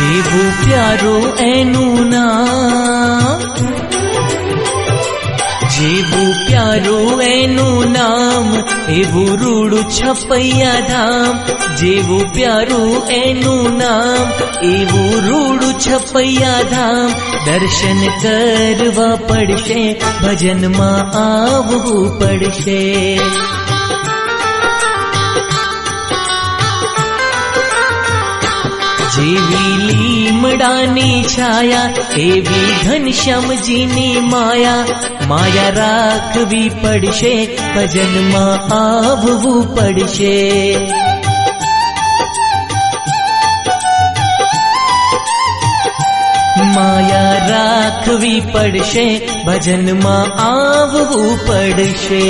જેવું પ્યારું એનું નામ, જેવું પ્યારું એનું નામ, એવું રૂડું છપૈયા ધામ. જેવું પ્યારું એનું નામ, એવું રૂડું છપૈયા ધામ. દર્શન કરવા પડશે, ભજનમાં આવવું પડશે. જેવી લીમડાની છાયા, એવી ઘનશ્યામજીની માયા. માયા રાખવી પડશે, ભજનમાં આવવું પડશે. માયા રાખવી પડશે, ભજનમાં આવવું પડશે.